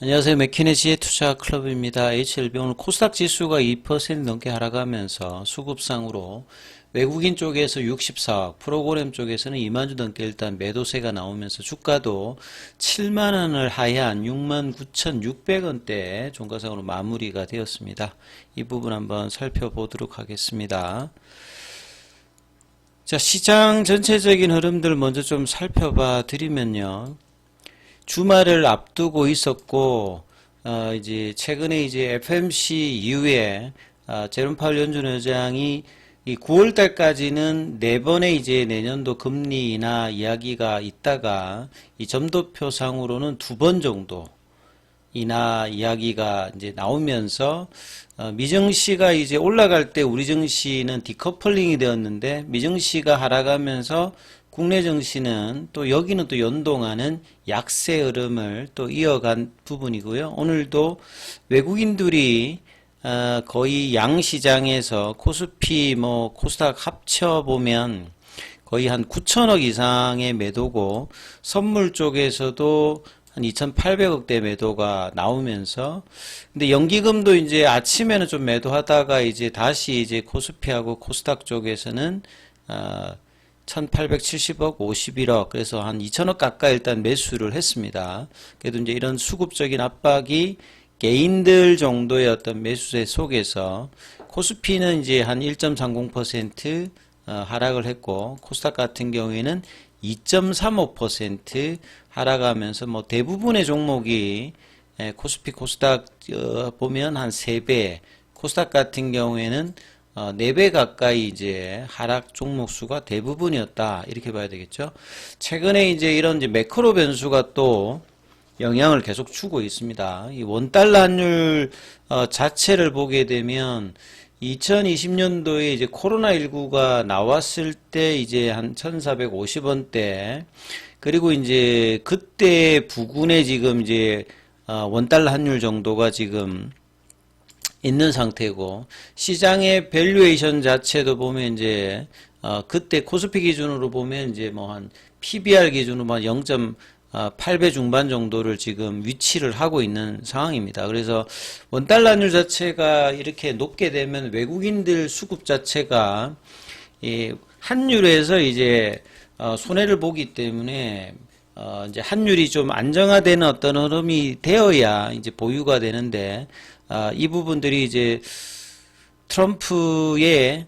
안녕하세요. 맥키네지의 투자 클럽입니다. HLB 오늘 코스닥 지수가 2% 넘게 하락하면서 수급상으로 외국인 쪽에서 64억, 프로그램 쪽에서는 2만 주 넘게 일단 매도세가 나오면서 주가도 7만 원을 하회한 69,600원대 종가상으로 마무리가 되었습니다. 이 부분 한번 살펴보도록 하겠습니다. 자, 시장 전체적인 흐름들 먼저 좀 살펴봐 드리면요. 주말을 앞두고 있었고, 이제 최근에 이제 FMC 이후에 제롬 파월 연준 의장이 이 9월 달까지는 4번의 이제 내년도 금리 인하 이야기가 있다가 이 점도표상으로는 2번 정도 인하 이야기가 이제 나오면서 미증시가 이제 올라갈 때 우리 증시는 디커플링이 되었는데 미증시가 하락하면서 국내 증시는 또 여기는 또 연동하는 약세 흐름을 또 이어간 부분이고요. 오늘도 외국인들이 거의 양시장에서 코스피 코스닥 합쳐보면 거의 한 9천억 이상의 매도고 선물 쪽에서도 한 2,800억대 매도가 나오면서 근데 연기금도 이제 아침에는 좀 매도하다가 이제 다시 이제 코스피하고 코스닥 쪽에서는 1,870억, 51억, 그래서 한 2천억 가까이 일단 매수를 했습니다. 그래도 이제 이런 수급적인 압박이 개인들 정도의 어떤 매수세 속에서 코스피는 이제 한 1.30% 하락을 했고, 코스닥 같은 경우에는 2.35% 하락하면서 뭐 대부분의 종목이 코스피, 코스닥 보면 한 3배, 코스닥 같은 경우에는 4배 가까이 이제 하락 종목 수가 대부분이었다. 이렇게 봐야 되겠죠. 최근에 이제 이런 이제 매크로 변수가 또 영향을 계속 주고 있습니다. 이 원달러 환율 자체를 보게 되면 2020년도에 이제 코로나19가 나왔을 때 이제 한 1,450원대 그리고 이제 그때 부근에 지금 이제 원달러 환율 정도가 지금 있는 상태고 시장의 밸류에이션 자체도 보면 이제 그때 코스피 기준으로 보면 이제 뭐 한 PBR 기준으로 한 0.8배 중반 정도를 지금 위치를 하고 있는 상황입니다. 그래서 원달러 환율 자체가 이렇게 높게 되면 외국인들 수급 자체가 이 환율에서 이제 손해를 보기 때문에 이제 환율이 좀 안정화되는 어떤 흐름이 되어야 이제 보유가 되는데 이 부분들이 이제 트럼프의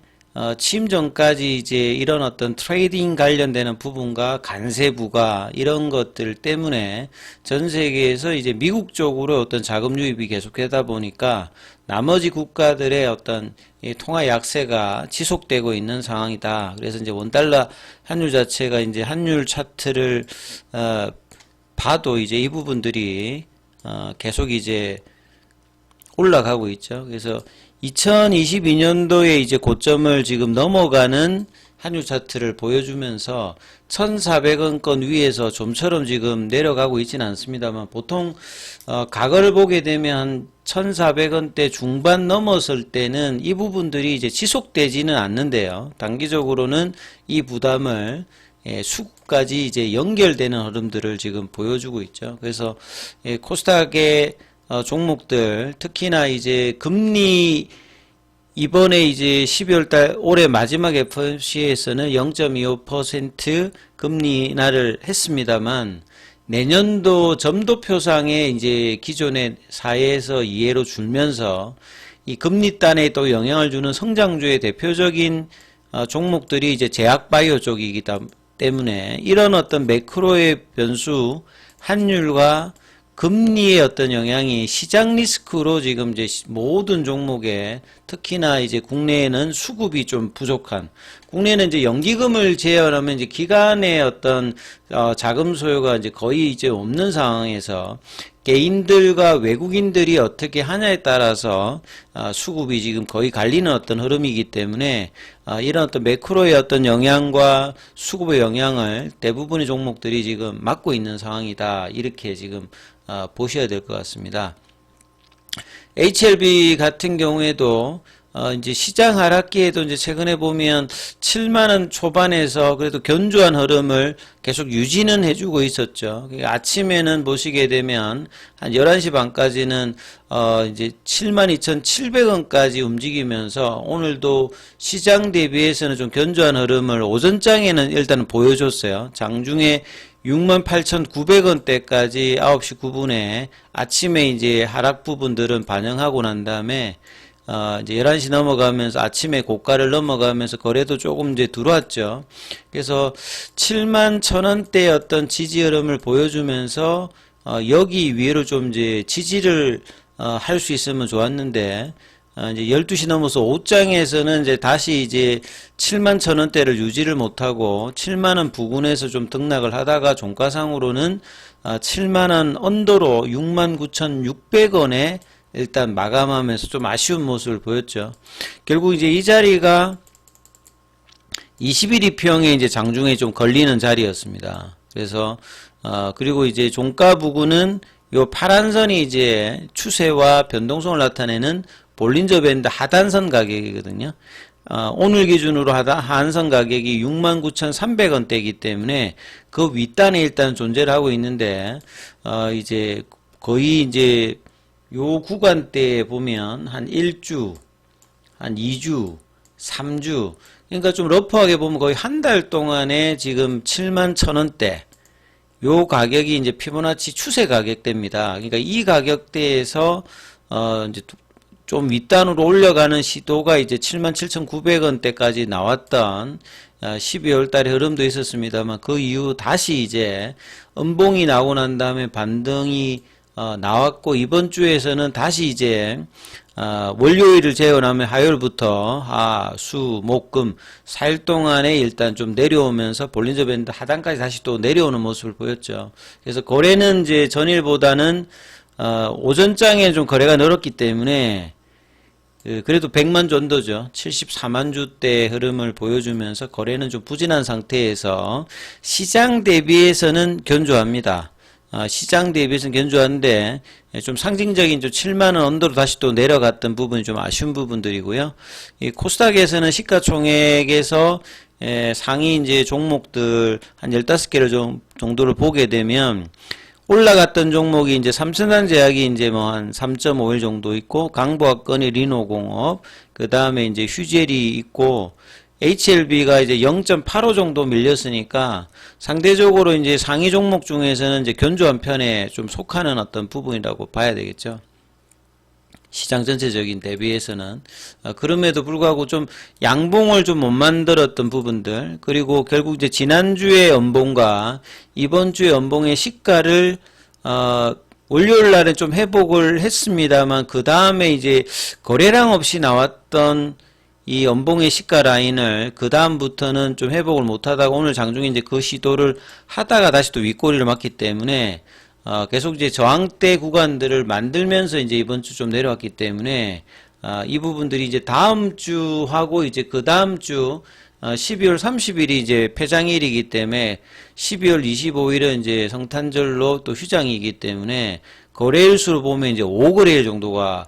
취임 전까지 이제 이런 어떤 트레이딩 관련되는 부분과 관세부가 이런 것들 때문에 전 세계에서 이제 미국 쪽으로 어떤 자금 유입이 계속되다 보니까 나머지 국가들의 어떤 통화 약세가 지속되고 있는 상황이다. 그래서 이제 원달러 환율 자체가 이제 환율 차트를 봐도 이제 이 부분들이 계속 이제 올라가고 있죠. 그래서 2022년도에 이제 고점을 지금 넘어가는 환율 차트를 보여주면서 1,400원권 위에서 좀처럼 지금 내려가고 있지는 않습니다만 보통 과거를 보게 되면 1,400원대 중반 넘었을 때는 이 부분들이 이제 지속되지는 않는데요. 단기적으로는 이 부담을 수급까지 이제 연결되는 흐름들을 지금 보여주고 있죠. 그래서 코스닥의 종목들 특히나 이제 금리 이번에 이제 12월 달 올해 마지막 FOMC에서는 0.25% 금리 인하를 했습니다만 내년도 점도표상에 이제 기존의 4에서 2로 줄면서 이 금리단에 또 영향을 주는 성장주의 대표적인 종목들이 이제 제약바이오 쪽이기 때문에 이런 어떤 매크로의 변수 환율과 금리의 어떤 영향이 시장 리스크로 지금 이제 모든 종목에 특히나 이제 국내에는 수급이 좀 부족한 국내에는 이제 연기금을 제외하면 이제 기관의 어떤 자금 소요가 이제 거의 이제 없는 상황에서 개인들과 외국인들이 어떻게 하냐에 따라서 수급이 지금 거의 갈리는 어떤 흐름이기 때문에 이런 어떤 매크로의 어떤 영향과 수급의 영향을 대부분의 종목들이 지금 맞고 있는 상황이다. 이렇게 지금 보셔야 될 것 같습니다. HLB 같은 경우에도 이제 시장 하락기에도 이제 최근에 보면 7만원 초반에서 그래도 견조한 흐름을 계속 유지는 해주고 있었죠. 아침에는 보시게 되면 한 11시 반까지는 이제 72,700원까지 움직이면서 오늘도 시장 대비해서는 좀 견조한 흐름을 오전장에는 일단은 보여줬어요. 장중에 68,900원대까지 9시 9분에 아침에 이제 하락 부분들은 반영하고 난 다음에 이제 11시 넘어가면서 아침에 고가를 넘어가면서 거래도 조금 이제 들어왔죠. 그래서 7만 1,000원대의 어떤 지지 흐름을 보여주면서 여기 위로 좀 이제 지지를 할 수 있으면 좋았는데 이제 12시 넘어서 5장에서는 이제 다시 이제 7만 1,000원대를 유지를 못하고 7만원 부근에서 좀 등락을 하다가 종가상으로는 7만원 언더로 69,600원에 일단 마감하면서 좀 아쉬운 모습을 보였죠. 결국 이제 이 자리가 21 이평에 이제 장중에 좀 걸리는 자리였습니다. 그래서 그리고 이제 종가 부근은 요 파란 선이 이제 추세와 변동성을 나타내는 볼린저 밴드 하단선 가격이거든요. 오늘 기준으로 하단선 가격이 69,300원대이기 때문에 그 윗단에 일단 존재를 하고 있는데 이제 거의 이제 요 구간대에 보면 한 1주, 한 2주, 3주, 그러니까 좀 러프하게 보면 거의 한 달 동안에 지금 7만 1,000원대, 요 가격이 이제 피보나치 추세 가격대입니다. 그러니까 이 가격대에서, 이제 좀 윗단으로 올려가는 시도가 이제 77,900원대까지 나왔던 12월 달에 흐름도 있었습니다만 그 이후 다시 이제 음봉이 나오고 난 다음에 반등이 나왔고 이번 주에서는 다시 이제 월요일을 제외하면 화요일부터 수, 목, 금 4일 동안에 일단 좀 내려오면서 볼린저 밴드 하단까지 다시 또 내려오는 모습을 보였죠. 그래서 거래는 이제 전일보다는 오전장에 좀 거래가 늘었기 때문에 그래도 100만 정도죠. 74만 주대 흐름을 보여주면서 거래는 좀 부진한 상태에서 시장 대비해서는 견조합니다. 시장 대비해서는 견조한데 좀 상징적인 좀 7만원 언더로 다시 또 내려갔던 부분이 좀 아쉬운 부분들이고요. 이 코스닥에서는 시가총액에서 상위 이제 종목들 한 15개를 정도를 보게 되면 올라갔던 종목이 이제 삼천단 제약이 이제 뭐 한 3.51 정도 있고 강보학건이 리노공업 그 다음에 이제 휴젤이 있고 HLB가 이제 0.85 정도 밀렸으니까 상대적으로 이제 상위 종목 중에서는 이제 견조한 편에 좀 속하는 어떤 부분이라고 봐야 되겠죠. 시장 전체적인 대비해서는 그럼에도 불구하고 좀 양봉을 좀 못 만들었던 부분들 그리고 결국 이제 지난주의 연봉과 이번 주의 연봉의 시가를 월요일 날에 좀 회복을 했습니다만 그 다음에 이제 거래량 없이 나왔던 이 연봉의 시가 라인을 그 다음부터는 좀 회복을 못하다가 오늘 장중에 이제 그 시도를 하다가 다시 또 윗꼬리를 맞기 때문에 계속 이제 저항대 구간들을 만들면서 이제 이번 주 좀 내려왔기 때문에 이 부분들이 이제 다음 주하고 이제 그 다음 주 12월 30일이 이제 폐장일이기 때문에 12월 25일은 이제 성탄절로 또 휴장이기 때문에 거래일 수로 보면 이제 5거래일 정도가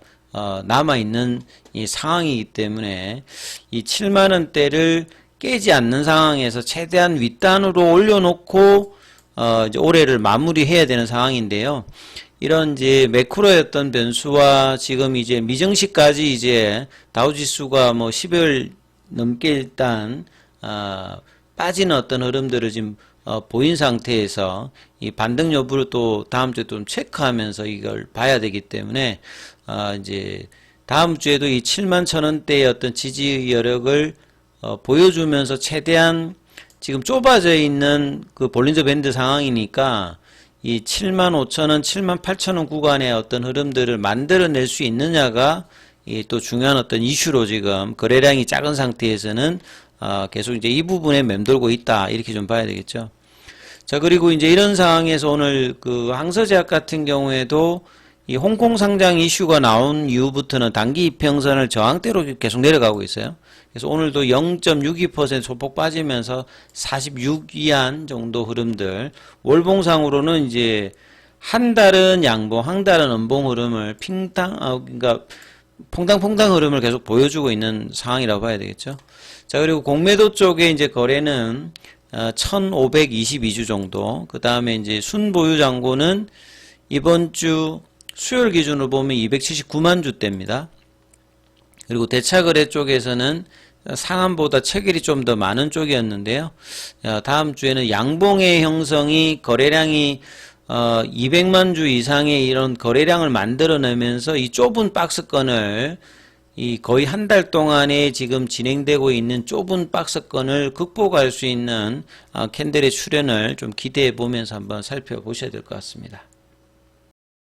남아있는 이 상황이기 때문에 이 7만원대를 깨지 않는 상황에서 최대한 윗단으로 올려놓고 이제 올해를 마무리해야 되는 상황인데요. 이런 이제 매크로였던 변수와 지금 이제 미증시까지 이제 다우지수가 뭐 10일 넘게 일단 빠지는 어떤 흐름들을 지금 보인 상태에서 이 반등 여부를 또 다음 주에 좀 체크하면서 이걸 봐야 되기 때문에 이제 다음 주에도 이 7만 1,000원대의 어떤 지지 여력을 보여주면서 최대한 지금 좁아져 있는 그 볼린저 밴드 상황이니까 이 75,000원, 78,000원 구간의 어떤 흐름들을 만들어낼 수 있느냐가 이 또 중요한 어떤 이슈로 지금 거래량이 작은 상태에서는 계속 이제 이 부분에 맴돌고 있다 이렇게 좀 봐야 되겠죠. 자 그리고 이제 이런 상황에서 오늘 그 항서제약 같은 경우에도 이 홍콩 상장 이슈가 나온 이후부터는 단기 이평선을 저항대로 계속 내려가고 있어요. 그래서 오늘도 0.62% 소폭 빠지면서 46위안 정도 흐름들 월봉상으로는 이제 한 달은 양봉, 한 달은 음봉 흐름을 그러니까 퐁당퐁당 흐름을 계속 보여주고 있는 상황이라고 봐야 되겠죠. 자, 그리고 공매도 쪽에 이제 거래는 1522주 정도, 그 다음에 이제 순보유 잔고는 이번 주 수요일 기준으로 보면 279만 주대입니다. 그리고 대차거래 쪽에서는 상한보다 체결이 좀 더 많은 쪽이었는데요. 다음 주에는 양봉의 형성이 거래량이 200만 주 이상의 이런 거래량을 만들어내면서 이 좁은 박스권을 이 거의 한 달 동안에 지금 진행되고 있는 좁은 박스권을 극복할 수 있는 캔들의 출현을 좀 기대해 보면서 한번 살펴보셔야 될 것 같습니다.